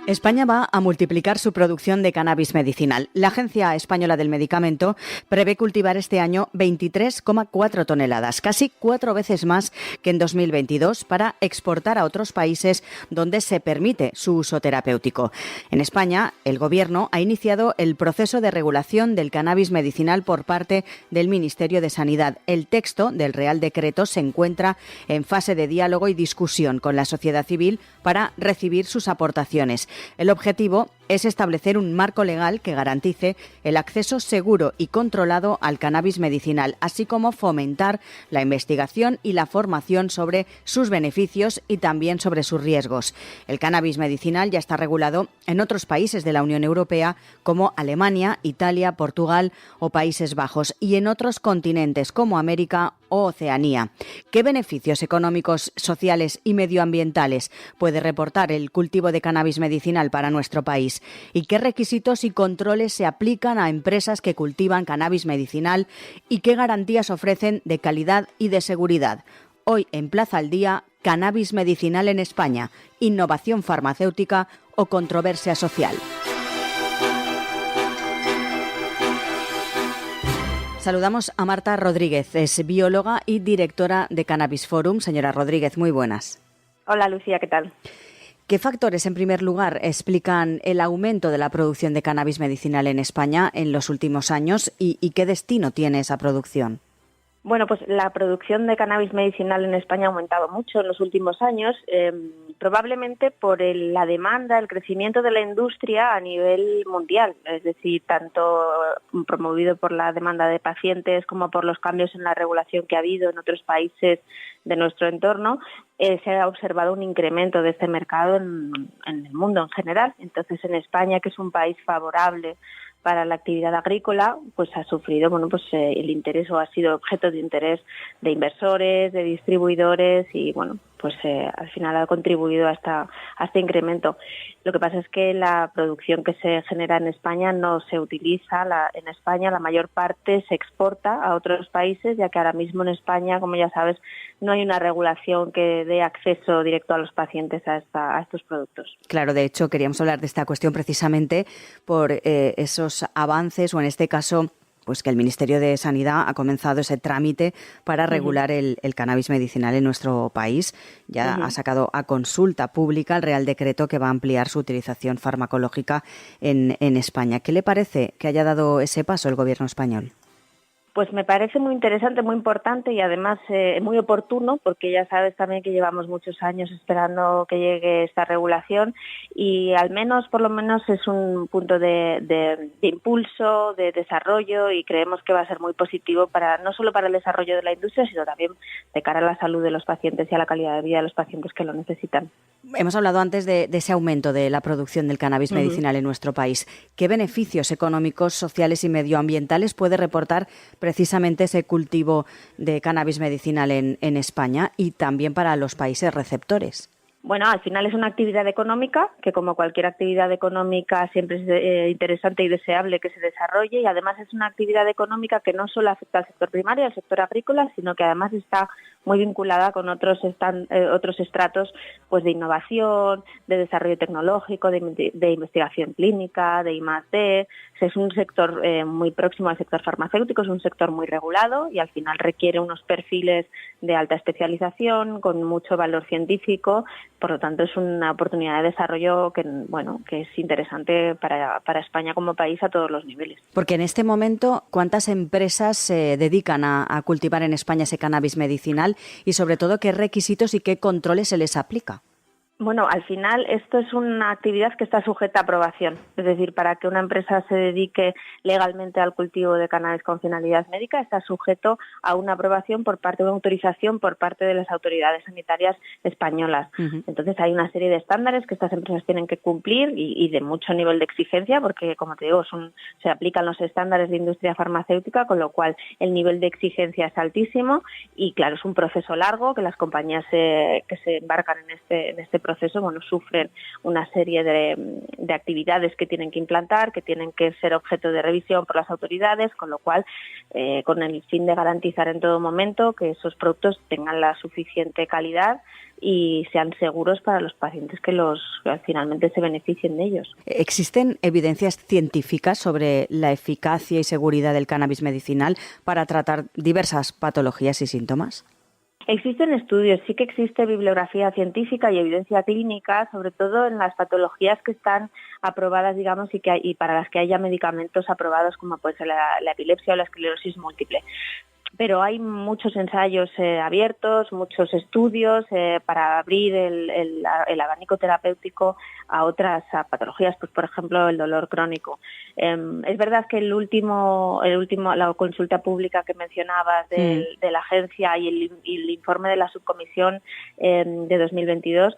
España va a multiplicar su producción de cannabis medicinal. La Agencia Española del Medicamento prevé cultivar este año 23,4 toneladas, casi 4 veces más que en 2022, para exportar a otros países donde se permite su uso terapéutico. En España, el Gobierno ha iniciado el proceso de regulación del cannabis medicinal por parte del Ministerio de Sanidad. El texto del Real Decreto se encuentra en fase de diálogo y discusión con la sociedad civil para recibir sus aportaciones. El objetivo es establecer un marco legal que garantice el acceso seguro y controlado al cannabis medicinal, así como fomentar la investigación y la formación sobre sus beneficios y también sobre sus riesgos. El cannabis medicinal ya está regulado en otros países de la Unión Europea como Alemania, Italia, Portugal o Países Bajos, y en otros continentes como América o Oceanía. ¿Qué beneficios económicos, sociales y medioambientales puede reportar el cultivo de cannabis medicinal para nuestro país? ¿Y qué requisitos y controles se aplican a empresas que cultivan cannabis medicinal? ¿Y qué garantías ofrecen de calidad y de seguridad? Hoy en Plaza al Día, cannabis medicinal en España, innovación farmacéutica o controversia social. Saludamos a Marta Rodríguez, es bióloga y directora de Cannabis Forum. Señora Rodríguez, muy buenas. Hola Lucía, ¿qué tal? ¿Qué factores, en primer lugar, explican el aumento de la producción de cannabis medicinal en España en los últimos años y qué destino tiene esa producción? Bueno, pues la producción de cannabis medicinal en España ha aumentado mucho en los últimos años, probablemente por la demanda, el crecimiento de la industria a nivel mundial, es decir, tanto promovido por la demanda de pacientes como por los cambios en la regulación que ha habido en otros países de nuestro entorno. Se ha observado un incremento de este mercado en el mundo en general. Entonces, en España, que es un país favorable para la actividad agrícola, pues ha sufrido, el interés, o ha sido objeto de interés de inversores, de distribuidores, y al final ha contribuido a este incremento. Lo que pasa es que la producción que se genera en España no se utiliza. En España la mayor parte se exporta a otros países, ya que ahora mismo en España, como ya sabes, no hay una regulación que dé acceso directo a los pacientes a estos productos. Claro, de hecho, queríamos hablar de esta cuestión precisamente por esos avances, o en este caso, pues que el Ministerio de Sanidad ha comenzado ese trámite para regular el cannabis medicinal en nuestro país. Ya ha sacado a consulta pública el Real Decreto que va a ampliar su utilización farmacológica en España. ¿Qué le parece que haya dado ese paso el Gobierno español? Pues me parece muy interesante, muy importante y además muy oportuno, porque ya sabes también que llevamos muchos años esperando que llegue esta regulación, y por lo menos es un punto de impulso, de desarrollo, y creemos que va a ser muy positivo no solo para el desarrollo de la industria, sino también de cara a la salud de los pacientes y a la calidad de vida de los pacientes que lo necesitan. Hemos hablado antes de ese aumento de la producción del cannabis medicinal en nuestro país. ¿Qué beneficios económicos, sociales y medioambientales puede reportar precisamente ese cultivo de cannabis medicinal en España y también para los países receptores? Bueno, al final es una actividad económica que, como cualquier actividad económica, siempre es interesante y deseable que se desarrolle, y además es una actividad económica que no solo afecta al sector primario, al sector agrícola, sino que además está muy vinculada con otros estratos, pues de innovación, de desarrollo tecnológico, de investigación clínica, de I+D. Es un sector muy próximo al sector farmacéutico, es un sector muy regulado y al final requiere unos perfiles de alta especialización con mucho valor científico. Por lo tanto, es una oportunidad de desarrollo que es interesante para España como país a todos los niveles. Porque en este momento, ¿cuántas empresas se dedican a cultivar en España ese cannabis medicinal y, sobre todo, qué requisitos y qué controles se les aplica? Bueno, al final esto es una actividad que está sujeta a aprobación. Es decir, para que una empresa se dedique legalmente al cultivo de cannabis con finalidad médica, está sujeto a una aprobación una autorización por parte de las autoridades sanitarias españolas. Entonces hay una serie de estándares que estas empresas tienen que cumplir y de mucho nivel de exigencia, porque, como te digo, se aplican los estándares de industria farmacéutica, con lo cual el nivel de exigencia es altísimo y, claro, es un proceso largo que las compañías que se embarcan en este proceso, sufren una serie de actividades que tienen que implantar, que tienen que ser objeto de revisión por las autoridades, con lo cual, con el fin de garantizar en todo momento que esos productos tengan la suficiente calidad y sean seguros para los pacientes que finalmente se beneficien de ellos. ¿Existen evidencias científicas sobre la eficacia y seguridad del cannabis medicinal para tratar diversas patologías y síntomas? Existen estudios, sí que existe bibliografía científica y evidencia clínica, sobre todo en las patologías que están aprobadas, digamos, y para las que haya medicamentos aprobados, como puede ser la epilepsia o la esclerosis múltiple. Pero hay muchos ensayos abiertos, muchos estudios para abrir el abanico terapéutico a otras patologías, pues por ejemplo el dolor crónico. Es verdad que la consulta pública que mencionabas de la agencia y el informe de la subcomisión de 2022,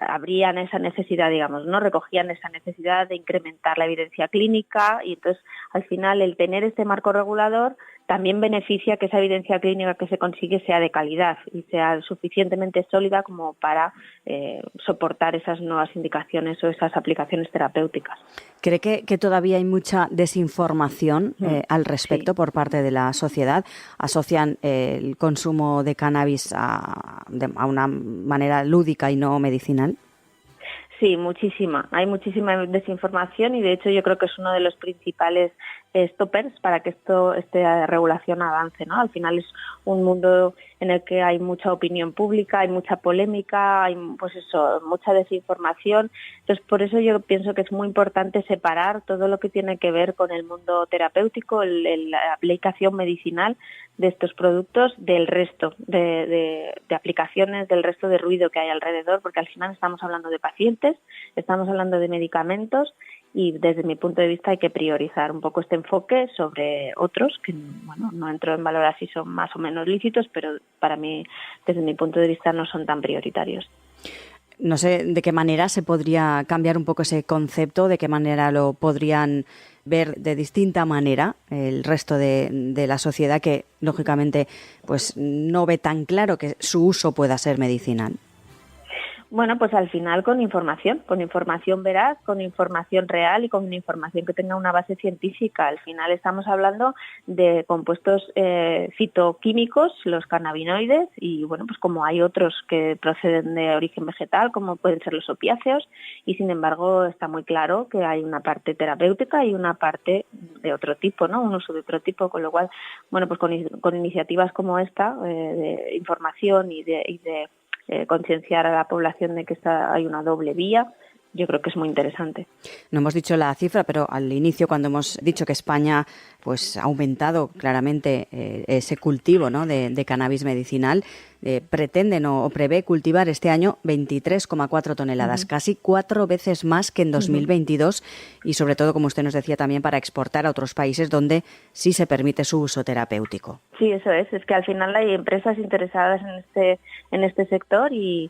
abrían esa necesidad, digamos, ¿no? Recogían esa necesidad de incrementar la evidencia clínica y entonces al final el tener este marco regulador también beneficia que esa evidencia clínica que se consigue sea de calidad y sea suficientemente sólida como para soportar esas nuevas indicaciones o esas aplicaciones terapéuticas. ¿Cree que todavía hay mucha desinformación al respecto por parte de la sociedad? ¿Asocian el consumo de cannabis a una manera lúdica y no medicinal? Sí, muchísima. Hay muchísima desinformación y de hecho yo creo que es uno de los principales stoppers para que esta regulación avance, ¿no? Al final es un mundo en el que hay mucha opinión pública, hay mucha polémica, hay mucha desinformación. Entonces, por eso yo pienso que es muy importante separar todo lo que tiene que ver con el mundo terapéutico, la aplicación medicinal de estos productos del resto de aplicaciones, del resto de ruido que hay alrededor, porque al final estamos hablando de pacientes, estamos hablando de medicamentos y desde mi punto de vista hay que priorizar un poco este enfoque sobre otros que, no entro en valorar si son más o menos lícitos, pero para mí, desde mi punto de vista, no son tan prioritarios. No sé de qué manera se podría cambiar un poco ese concepto, de qué manera lo podrían ver de distinta manera el resto de la sociedad que, lógicamente, pues no ve tan claro que su uso pueda ser medicinal. Bueno, pues al final con información veraz, con información real y con información que tenga una base científica. Al final estamos hablando de compuestos fitoquímicos, los cannabinoides, y bueno, pues como hay otros que proceden de origen vegetal, como pueden ser los opiáceos, y sin embargo está muy claro que hay una parte terapéutica y una parte de otro tipo, ¿no? Un uso de otro tipo, con lo cual, bueno, pues con iniciativas como esta, de información y de concienciar a la población de que hay una doble vía, yo creo que es muy interesante. No hemos dicho la cifra, pero al inicio, cuando hemos dicho que España pues ha aumentado claramente ese cultivo, ¿no?, de cannabis medicinal, pretenden o prevé cultivar este año 23,4 toneladas, casi 4 veces más que en 2022 y sobre todo, como usted nos decía, también para exportar a otros países donde sí se permite su uso terapéutico. Sí, eso es que al final hay empresas interesadas en este sector y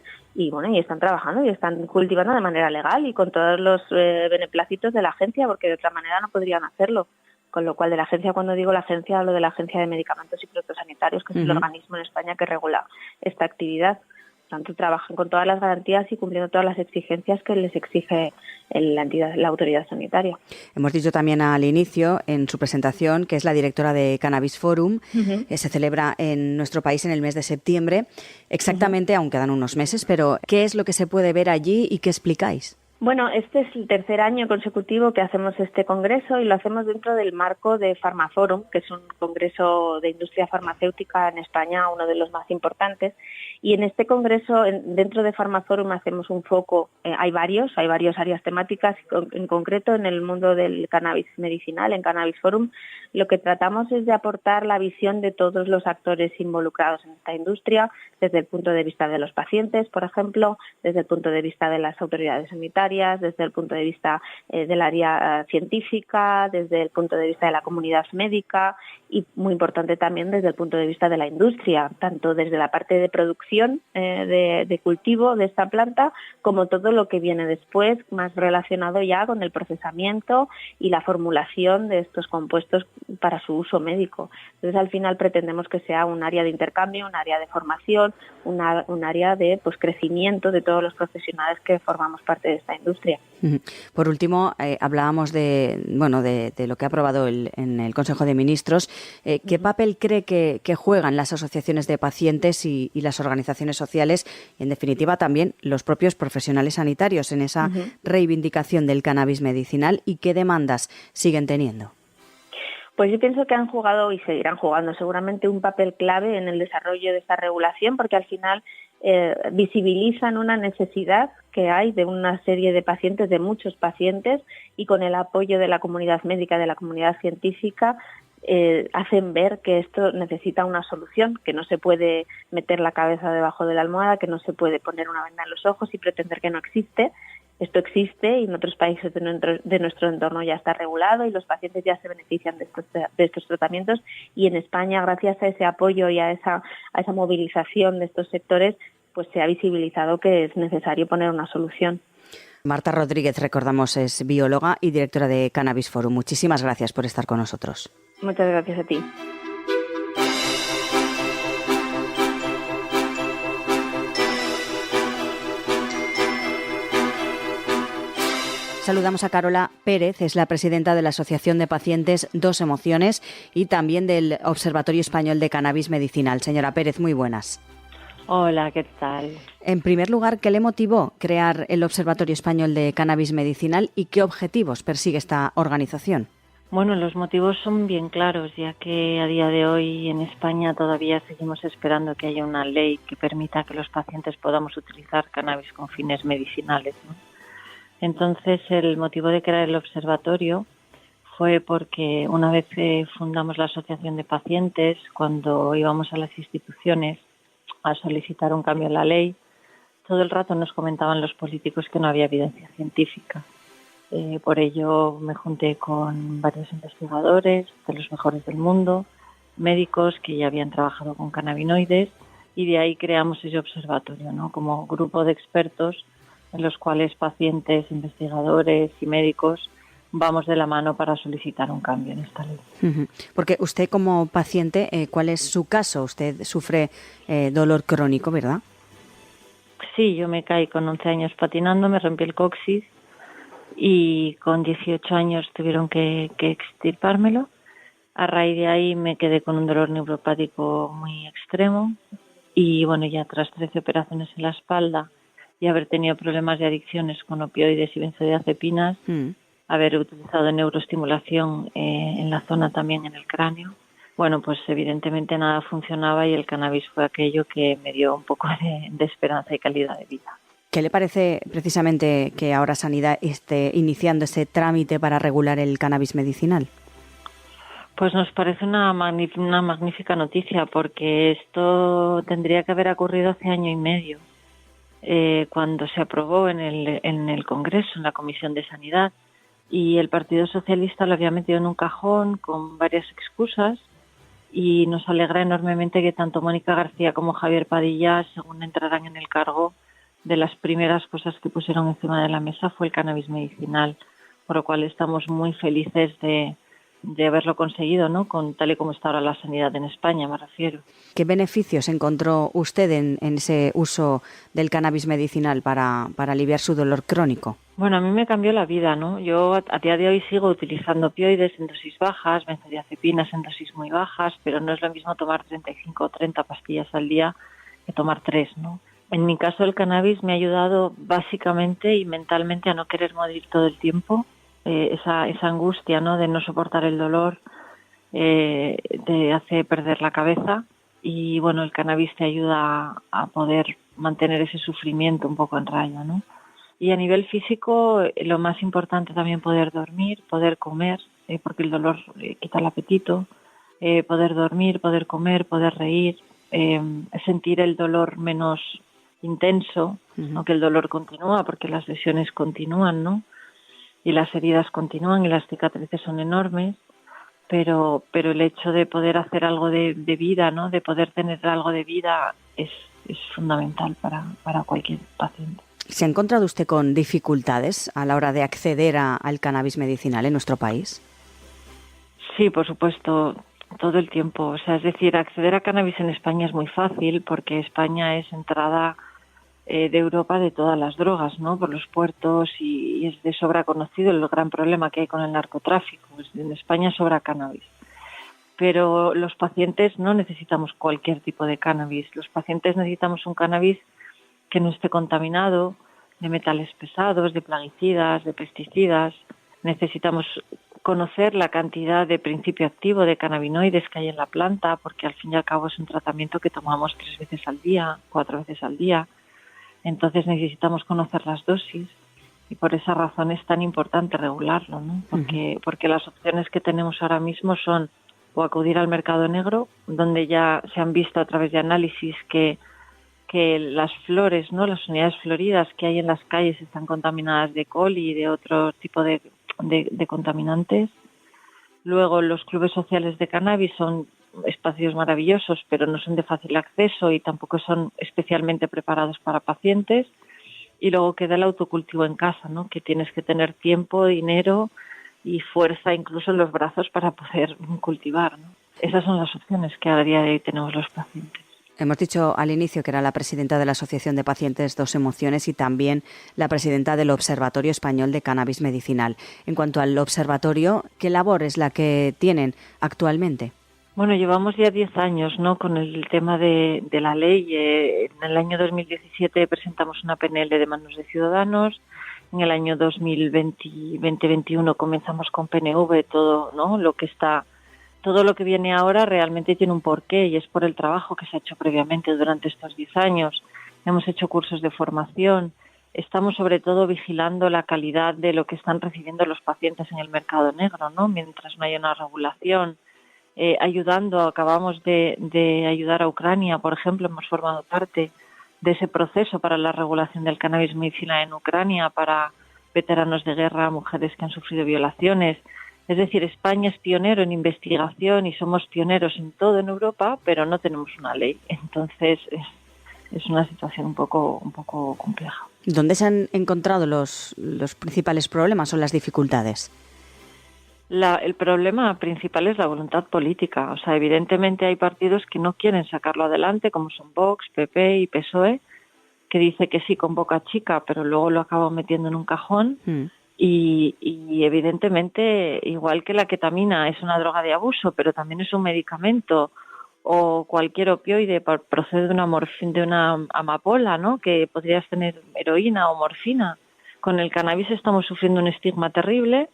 están trabajando y están cultivando de manera legal y con todos los beneplácitos de la agencia, porque de otra manera no podrían hacerlo. Con lo cual, de la agencia, cuando digo la agencia, hablo de la Agencia de Medicamentos y Productos Sanitarios, que es el organismo en España que regula esta actividad. Por tanto, trabajan con todas las garantías y cumpliendo todas las exigencias que les exige la autoridad sanitaria. Hemos dicho también al inicio, en su presentación, que es la directora de Cannabis Forum, que se celebra en nuestro país en el mes de septiembre. Exactamente, aún quedan unos meses, pero ¿qué es lo que se puede ver allí y qué explicáis? Bueno, este es el tercer año consecutivo que hacemos este congreso y lo hacemos dentro del marco de Pharmaforum, que es un congreso de industria farmacéutica en España, uno de los más importantes. Y en este congreso, dentro de Pharmaforum, hacemos un foco, hay varias áreas temáticas, en concreto en el mundo del cannabis medicinal, en Cannabis Forum, lo que tratamos es de aportar la visión de todos los actores involucrados en esta industria, desde el punto de vista de los pacientes, por ejemplo, desde el punto de vista de las autoridades sanitarias, áreas, desde el punto de vista del área científica, desde el punto de vista de la comunidad médica y, muy importante también, desde el punto de vista de la industria, tanto desde la parte de producción de cultivo de esta planta como todo lo que viene después, más relacionado ya con el procesamiento y la formulación de estos compuestos para su uso médico. Entonces, al final pretendemos que sea un área de intercambio, un área de formación, un área de crecimiento de todos los profesionales que formamos parte de esta industria. Por último, hablábamos de lo que ha aprobado en el Consejo de Ministros. ¿Qué papel cree que juegan las asociaciones de pacientes y las organizaciones sociales, y en definitiva también los propios profesionales sanitarios, en esa reivindicación del cannabis medicinal, y qué demandas siguen teniendo? Pues yo pienso que han jugado y seguirán jugando seguramente un papel clave en el desarrollo de esta regulación, porque al final visibilizan una necesidad que hay de una serie de pacientes, de muchos pacientes, y con el apoyo de la comunidad médica, de la comunidad científica, hacen ver que esto necesita una solución, que no se puede meter la cabeza debajo de la almohada, que no se puede poner una venda en los ojos y pretender que no existe. Esto existe y en otros países de nuestro entorno ya está regulado y los pacientes ya se benefician de estos tratamientos, y en España, gracias a ese apoyo y a esa movilización de estos sectores, pues se ha visibilizado que es necesario poner una solución. Marta Rodríguez, recordamos, es bióloga y directora de Cannabis Forum. Muchísimas gracias por estar con nosotros. Muchas gracias a ti. Saludamos a Carola Pérez, es la presidenta de la Asociación de Pacientes Dos Emociones y también del Observatorio Español de Cannabis Medicinal. Señora Pérez, muy buenas. Hola, ¿qué tal? En primer lugar, ¿qué le motivó crear el Observatorio Español de Cannabis Medicinal y qué objetivos persigue esta organización? Bueno, los motivos son bien claros, ya que a día de hoy en España todavía seguimos esperando que haya una ley que permita que los pacientes podamos utilizar cannabis con fines medicinales, ¿no? Entonces, el motivo de crear el observatorio fue porque una vez fundamos la Asociación de Pacientes, cuando íbamos a las instituciones a solicitar un cambio en la ley, todo el rato nos comentaban los políticos que no había evidencia científica. Por ello me junté con varios investigadores de los mejores del mundo, médicos que ya habían trabajado con cannabinoides, y de ahí creamos ese observatorio, ¿no? Como grupo de expertos en los cuales pacientes, investigadores y médicos vamos de la mano para solicitar un cambio en esta ley. Porque usted, como paciente, ¿cuál es su caso? Usted sufre dolor crónico, ¿verdad? Sí, yo me caí con 11 años patinando, me rompí el coxis y con 18 años tuvieron que extirpármelo. A raíz de ahí me quedé con un dolor neuropático muy extremo y bueno, ya tras 13 operaciones en la espalda y haber tenido problemas de adicciones con opioides y benzodiazepinas, haber utilizado neuroestimulación en la zona también en el cráneo, bueno, pues evidentemente nada funcionaba y el cannabis fue aquello que me dio un poco de esperanza y calidad de vida. ¿Qué le parece precisamente que ahora Sanidad esté iniciando ese trámite para regular el cannabis medicinal? Pues nos parece una magnífica noticia, porque esto tendría que haber ocurrido hace año y medio, cuando se aprobó en el Congreso, en la Comisión de Sanidad, y el Partido Socialista lo había metido en un cajón con varias excusas, y nos alegra enormemente que tanto Mónica García como Javier Padilla, según entrarán en el cargo, de las primeras cosas que pusieron encima de la mesa fue el cannabis medicinal, por lo cual estamos muy felices de haberlo conseguido, ¿no? Con tal y como está ahora la sanidad en España, me refiero. ¿Qué beneficios encontró usted en ese uso del cannabis medicinal para aliviar su dolor crónico? Bueno, a mí me cambió la vida, ¿no? Yo a día de hoy sigo utilizando opioides en dosis bajas, benzodiazepinas en dosis muy bajas, pero no es lo mismo tomar 35 o 30 pastillas al día que tomar 3, ¿no? En mi caso, el cannabis me ha ayudado básicamente y mentalmente a no querer morir todo el tiempo. Esa angustia, ¿no?, de no soportar el dolor te hace perder la cabeza, y bueno, el cannabis te ayuda a poder mantener ese sufrimiento un poco en raya, ¿no? Y a nivel físico, lo más importante también poder dormir, poder comer, porque el dolor quita el apetito, poder dormir, poder comer, poder reír, sentir el dolor menos intenso, aunque el dolor continúa porque las lesiones continúan, ¿no? Y las heridas continúan y las cicatrices son enormes, pero el hecho de poder hacer algo de vida, ¿no? De poder tener algo de vida es fundamental para cualquier paciente. ¿Se ha encontrado usted con dificultades a la hora de acceder al cannabis medicinal en nuestro país? Sí, por supuesto, todo el tiempo. O sea, es decir, acceder a cannabis en España es muy fácil porque España es entrada de Europa de todas las drogas, ¿no? Por los puertos y es de sobra conocido el gran problema que hay con el narcotráfico. En España sobra cannabis. Pero los pacientes no necesitamos cualquier tipo de cannabis. Los pacientes necesitamos un cannabis que no esté contaminado de metales pesados, de plaguicidas, de pesticidas. Necesitamos conocer la cantidad de principio activo de cannabinoides que hay en la planta, porque al fin y al cabo es un tratamiento que tomamos 3 veces al día, 4 veces al día. Entonces necesitamos conocer las dosis y por esa razón es tan importante regularlo, ¿no? Porque las opciones que tenemos ahora mismo son o acudir al mercado negro, donde ya se han visto a través de análisis que las flores, ¿no? Las unidades floridas que hay en las calles están contaminadas de coli y de otro tipo de contaminantes. Luego, los clubes sociales de cannabis son espacios maravillosos, pero no son de fácil acceso y tampoco son especialmente preparados para pacientes. Y luego queda el autocultivo en casa, ¿no? Que tienes que tener tiempo, dinero y fuerza incluso en los brazos para poder cultivar, ¿no? Esas son las opciones que a día de hoy tenemos los pacientes. Hemos dicho al inicio que era la presidenta de la Asociación de Pacientes Dos Emociones y también la presidenta del Observatorio Español de Cannabis Medicinal. En cuanto al observatorio, ¿qué labor es la que tienen actualmente? Bueno, llevamos ya 10 años, ¿no? Con el tema de la ley. En el año 2017 presentamos una PNL de manos de ciudadanos. En el año 2021 comenzamos con PNV, todo, ¿no? Todo lo que viene ahora realmente tiene un porqué y es por el trabajo que se ha hecho previamente durante estos 10 años. Hemos hecho cursos de formación, estamos sobre todo vigilando la calidad de lo que están recibiendo los pacientes en el mercado negro, ¿no? Mientras no haya una regulación, acabamos de ayudar a Ucrania, por ejemplo, hemos formado parte de ese proceso para la regulación del cannabis medicinal en Ucrania, para veteranos de guerra, mujeres que han sufrido violaciones. Es decir, España es pionero en investigación y somos pioneros en todo en Europa, pero no tenemos una ley. Entonces es una situación un poco compleja. ¿Dónde se han encontrado los principales problemas o las dificultades? El problema principal es la voluntad política. O sea, evidentemente hay partidos que no quieren sacarlo adelante, como son Vox, PP y PSOE, que dice que sí con boca chica, pero luego lo acaban metiendo en un cajón. Y evidentemente, igual que la ketamina es una droga de abuso, pero también es un medicamento, o cualquier opioide procede de una amapola, ¿no? Que podrías tener heroína o morfina. Con el cannabis estamos sufriendo un estigma terrible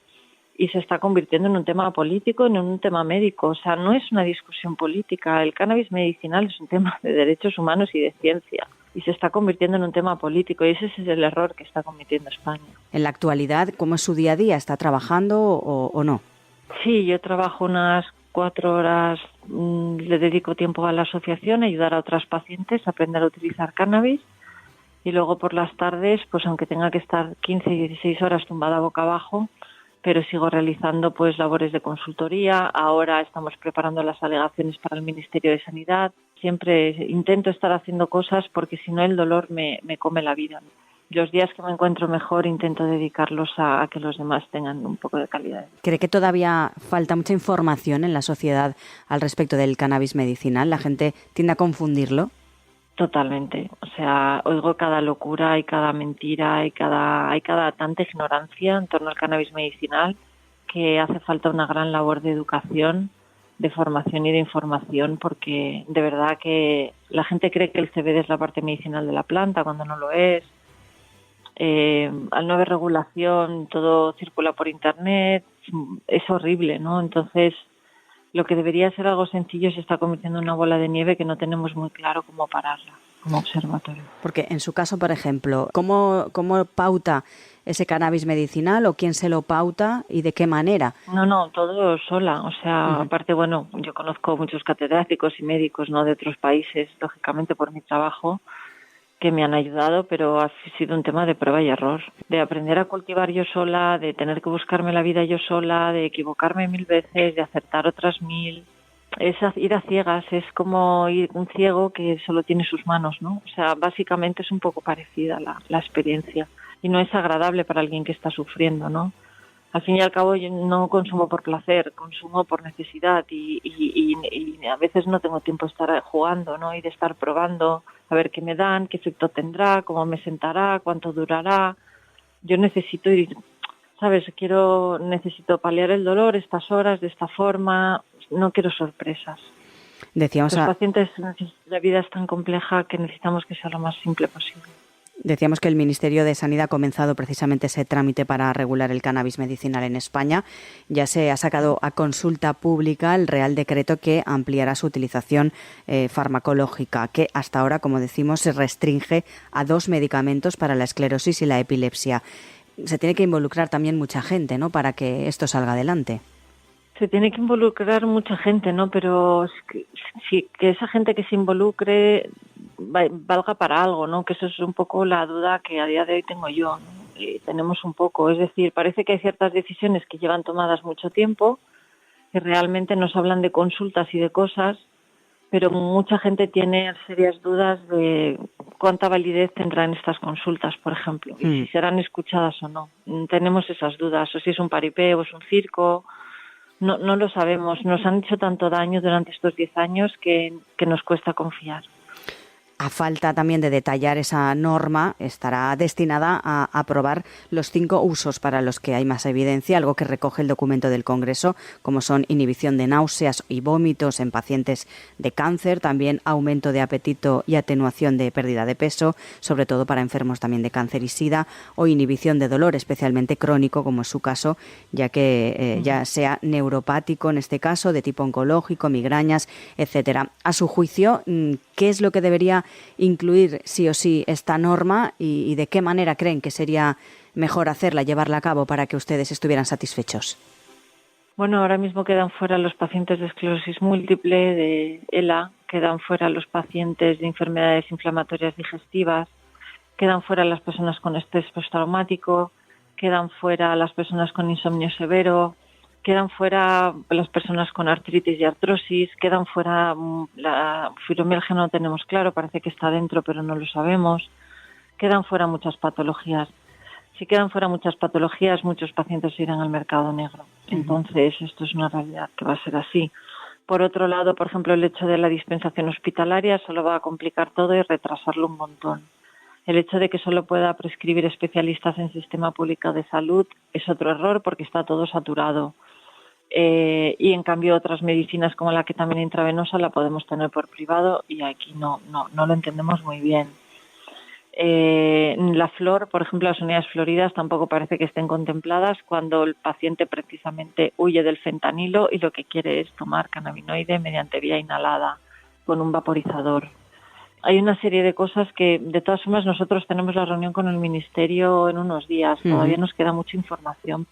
y se está convirtiendo en un tema político, en un tema médico. O sea, no es una discusión política. El cannabis medicinal es un tema de derechos humanos y de ciencia. Y se está convirtiendo en un tema político y ese es el error que está cometiendo España. En la actualidad, ¿cómo es su día a día? ¿Está trabajando o no? Sí, yo trabajo unas 4 horas, le dedico tiempo a la asociación, a ayudar a otras pacientes a aprender a utilizar cannabis y luego por las tardes, pues aunque tenga que estar 15 y 16 horas tumbada boca abajo, pero sigo realizando pues labores de consultoría. Ahora estamos preparando las alegaciones para el Ministerio de Sanidad. Siempre intento estar haciendo cosas porque si no el dolor me come la vida. Los días que me encuentro mejor intento dedicarlos a que los demás tengan un poco de calidad. ¿Cree que todavía falta mucha información en la sociedad al respecto del cannabis medicinal? ¿La gente tiende a confundirlo? Totalmente. O sea, oigo cada locura y cada mentira, hay cada tanta ignorancia en torno al cannabis medicinal que hace falta una gran labor de educación, de formación y de información, porque de verdad que la gente cree que el CBD es la parte medicinal de la planta cuando no lo es. Al no haber regulación, todo circula por internet, es horrible, ¿no? Entonces, lo que debería ser algo sencillo se está convirtiendo en una bola de nieve que no tenemos muy claro cómo pararla como observatorio. Porque en su caso, por ejemplo, ¿cómo pauta ese cannabis medicinal o quién se lo pauta y de qué manera? No, todo sola. O sea, aparte, bueno, yo conozco muchos catedráticos y médicos, ¿no?, de otros países, lógicamente por mi trabajo, que me han ayudado, pero ha sido un tema de prueba y error, de aprender a cultivar yo sola, de tener que buscarme la vida yo sola, de equivocarme 1000 veces, de acertar otras 1000. Es ir a ciegas, es como ir un ciego que solo tiene sus manos, ¿no? O sea, básicamente es un poco parecida la experiencia y no es agradable para alguien que está sufriendo, ¿no? Al fin y al cabo yo no consumo por placer, consumo por necesidad y a veces no tengo tiempo de estar jugando, ¿no? Y de estar probando a ver qué me dan, qué efecto tendrá, cómo me sentará, cuánto durará. Yo necesito ir, ¿sabes? Necesito paliar el dolor estas horas de esta forma, no quiero sorpresas. Decíamos Los pacientes, la vida es tan compleja que necesitamos que sea lo más simple posible. Decíamos que el Ministerio de Sanidad ha comenzado precisamente ese trámite para regular el cannabis medicinal en España. Ya se ha sacado a consulta pública el Real Decreto que ampliará su utilización farmacológica, que hasta ahora, como decimos, se restringe a 2 medicamentos para la esclerosis y la epilepsia. Se tiene que involucrar también mucha gente, ¿no?, para que esto salga adelante. Se tiene que involucrar mucha gente, ¿no? Pero que esa gente que se involucre valga para algo, ¿no? Que eso es un poco la duda que a día de hoy tengo yo, ¿no? Tenemos un poco, es decir, parece que hay ciertas decisiones que llevan tomadas mucho tiempo, que realmente nos hablan de consultas y de cosas, pero mucha gente tiene serias dudas de cuánta validez tendrán estas consultas, por ejemplo, y si serán escuchadas o no. Tenemos esas dudas, o si es un paripé o es un circo. No lo sabemos. Nos han hecho tanto daño durante estos 10 años que nos cuesta confiar. A falta también de detallar esa norma, estará destinada a aprobar los 5 usos para los que hay más evidencia, algo que recoge el documento del Congreso, como son inhibición de náuseas y vómitos en pacientes de cáncer, también aumento de apetito y atenuación de pérdida de peso, sobre todo para enfermos también de cáncer y sida, o inhibición de dolor, especialmente crónico, como es su caso, ya que ya sea neuropático en este caso, de tipo oncológico, migrañas, etcétera. A su juicio, ¿qué es lo que debería incluir sí o sí esta norma y de qué manera creen que sería mejor hacerla, llevarla a cabo para que ustedes estuvieran satisfechos? Bueno, ahora mismo quedan fuera los pacientes de esclerosis múltiple, de ELA, quedan fuera los pacientes de enfermedades inflamatorias digestivas, quedan fuera las personas con estrés postraumático, quedan fuera las personas con insomnio severo, quedan fuera las personas con artritis y artrosis, quedan fuera la fibromialgia, no lo tenemos claro, parece que está dentro pero no lo sabemos, quedan fuera muchas patologías. Si quedan fuera muchas patologías, muchos pacientes irán al mercado negro. Entonces, esto es una realidad que va a ser así. Por otro lado, por ejemplo, el hecho de la dispensación hospitalaria solo va a complicar todo y retrasarlo un montón. El hecho de que solo pueda prescribir especialistas en sistema público de salud es otro error porque está todo saturado. Y en cambio otras medicinas como la ketamina intravenosa la podemos tener por privado y aquí no lo entendemos muy bien. La flor, por ejemplo, las unidades floridas tampoco parece que estén contempladas cuando el paciente precisamente huye del fentanilo y lo que quiere es tomar cannabinoide mediante vía inhalada con un vaporizador. Hay una serie de cosas que, de todas formas, nosotros tenemos la reunión con el Ministerio en unos días. Todavía nos queda mucha información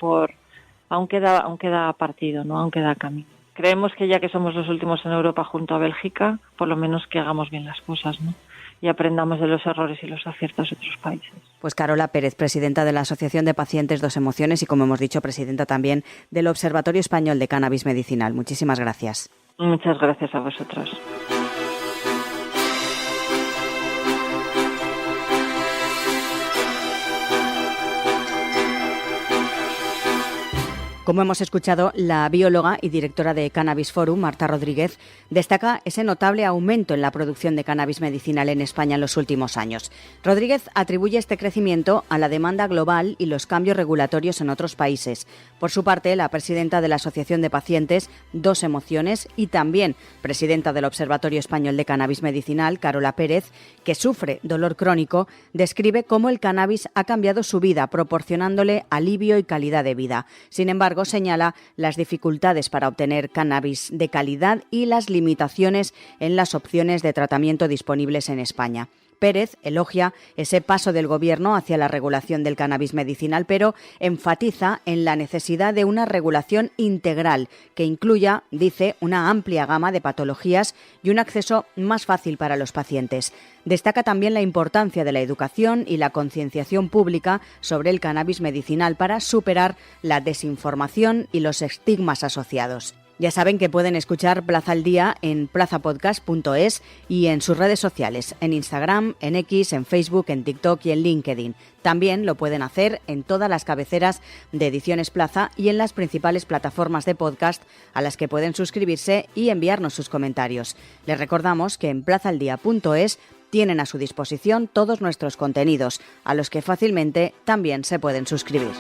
aún queda partido, ¿no? Aún queda camino. Creemos que ya que somos los últimos en Europa junto a Bélgica, por lo menos que hagamos bien las cosas, ¿no? Y aprendamos de los errores y los aciertos de otros países. Pues Carola Pérez, presidenta de la Asociación de Pacientes Dos Emociones y, como hemos dicho, presidenta también del Observatorio Español de Cannabis Medicinal. Muchísimas gracias. Muchas gracias a vosotros. Como hemos escuchado, la bióloga y directora de Cannabis Forum, Marta Rodríguez, destaca ese notable aumento en la producción de cannabis medicinal en España en los últimos años. Rodríguez atribuye este crecimiento a la demanda global y los cambios regulatorios en otros países. Por su parte, la presidenta de la Asociación de Pacientes Dos Emociones y también presidenta del Observatorio Español de Cannabis Medicinal, Carola Pérez, que sufre dolor crónico, describe cómo el cannabis ha cambiado su vida, proporcionándole alivio y calidad de vida. Sin embargo, señala las dificultades para obtener cannabis de calidad y las limitaciones en las opciones de tratamiento disponibles en España. Pérez elogia ese paso del Gobierno hacia la regulación del cannabis medicinal, pero enfatiza en la necesidad de una regulación integral que incluya, dice, una amplia gama de patologías y un acceso más fácil para los pacientes. Destaca también la importancia de la educación y la concienciación pública sobre el cannabis medicinal para superar la desinformación y los estigmas asociados. Ya saben que pueden escuchar Plaza al Día en plazapodcast.es y en sus redes sociales, en Instagram, en X, en Facebook, en TikTok y en LinkedIn. También lo pueden hacer en todas las cabeceras de Ediciones Plaza y en las principales plataformas de podcast a las que pueden suscribirse y enviarnos sus comentarios. Les recordamos que en plazaldía.es tienen a su disposición todos nuestros contenidos, a los que fácilmente también se pueden suscribir.